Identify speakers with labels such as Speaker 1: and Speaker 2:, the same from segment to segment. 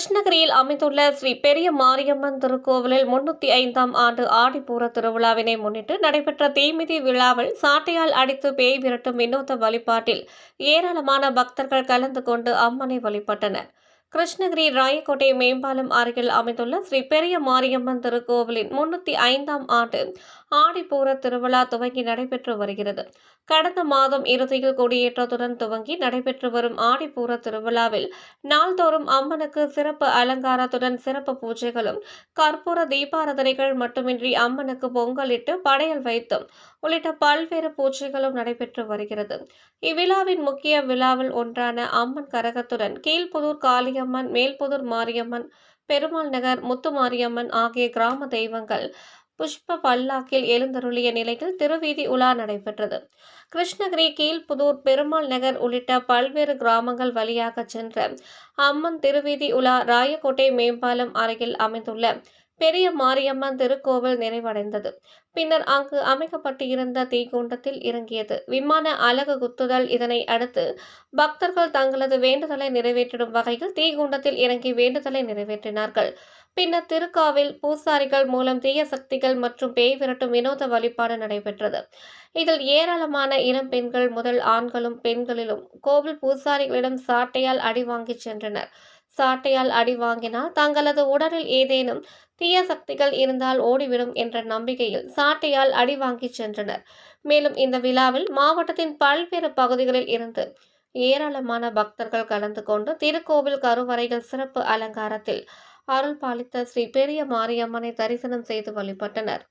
Speaker 1: கிருஷ்ணகிரியில் அமைந்துள்ள ஸ்ரீ பெரிய மாரியம்மன் திருக்கோவிலில் 305ஆம் ஆண்டு ஆடிப்பூர திருவிழாவினை முன்னிட்டு நடைபெற்ற தீமிதி விழாவில் சாட்டையால் அடித்து பேய் விரட்டும் வினோத வழிபாட்டில் ஏராளமான பக்தர்கள் கலந்து கொண்டு அம்மனை வழிபட்டனர். கிருஷ்ணகிரி ராயக்கோட்டை மேம்பாலம் அருகில் அமைந்துள்ள ஸ்ரீ பெரிய மாரியம்மன் திருக்கோவிலின் 305ஆம் ஆண்டு ஆடிப்பூர திருவிழா துவங்கி நடைபெற்று வருகிறது. கடந்த மாதம் இறுதியில் கொடியேற்றத்துடன் துவங்கி நடைபெற்று வரும் ஆடிப்பூர திருவிழாவில் நாள்தோறும் அம்மனுக்கு சிறப்பு அலங்காரத்துடன் சிறப்பு பூஜைகளும் கற்பூர தீபாராதனைகள் மட்டுமின்றி அம்மனுக்கு பொங்கலிட்டு படையல் வைத்தும் உள்ளிட்ட பல்வேறு பூஜைகளும் நடைபெற்று வருகிறது. இவ்விழாவின் முக்கிய விழாவில் ஒன்றான அம்மன் கரகத்துடன் கீழ்ப்புதூர் காளியம்மன், மேல்புதூர் மாரியம்மன், பெருமாள் நகர் முத்துமாரியம்மன் ஆகிய கிராம தெய்வங்கள் புஷ்ப பல்லாக்கில் எழுந்தருளிய நிலையில் திருவீதி உலா நடைபெற்றது. கிருஷ்ணகிரி, கீழ்ப்புதூர், பெருமாள் நகர் உள்ளிட்ட பல்வேறு கிராமங்கள் வழியாக சென்ற அம்மன் திருவீதி உலா ராயக்கோட்டை மேம்பாலம் அருகில் அமைந்துள்ள பெரிய மாரியம்மன் திருக்கோவில் நிறைவடைந்தது. பின்னர் அங்கு அமைக்கப்பட்டிருந்த தீக்குண்டத்தில் இறங்கியது. விமான அலகு குத்துதல். இதனை அடுத்து பக்தர்கள் தங்களது வேண்டுதலை நிறைவேற்றிடும் வகையில் தீக்குண்டத்தில் இறங்கி வேண்டுதலை நிறைவேற்றினார்கள். பின்னர் திருக்காவில் பூசாரிகள் மூலம் தீய சக்திகள் மற்றும் பேய் விரட்டும் வினோத வழிபாடு நடைபெற்றது. இதில் ஏராளமான இளம் பெண்கள் முதல் ஆண்களும் பெண்களிலும் கோவில் பூசாரிகளிடம் சாட்டையால் அடி வாங்கி சென்றனர். சாட்டையால் அடி வாங்கினால் தங்களது உடலில் ஏதேனும் தீய சக்திகள் இருந்தால் ஓடிவிடும் என்ற நம்பிக்கையில் சாட்டையால் அடி வாங்கி சென்றனர். மேலும் இந்த விழாவில் மாவட்டத்தின் பல்வேறு பகுதிகளில் இருந்து ஏராளமான பக்தர்கள் கலந்து கொண்டு திருக்கோவில் கருவறையில் சிறப்பு அலங்காரத்தில் அருள் பாலித்த ஸ்ரீ பெரிய மாரியம்மனை தரிசனம் செய்து வழிபட்டனர்.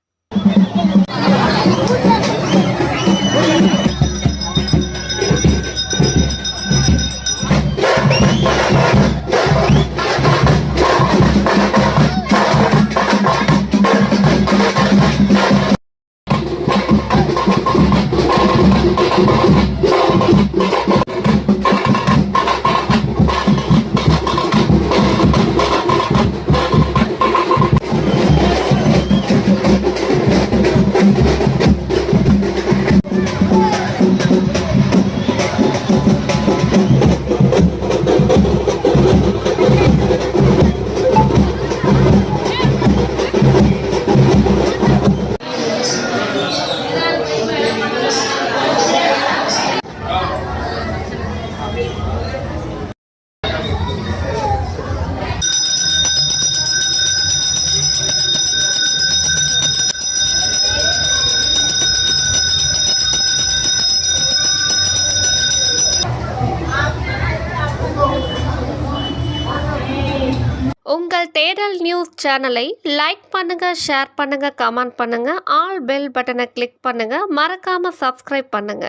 Speaker 1: உங்கள் தேடல் நியூஸ் சேனலை லைக் பண்ணுங்க, ஷேர் பண்ணுங்க, கமெண்ட் பண்ணுங்க, ஆல் பெல் பட்டனை கிளிக் பண்ணுங்க, மறக்காம சப்ஸ்கிரைப் பண்ணுங்க.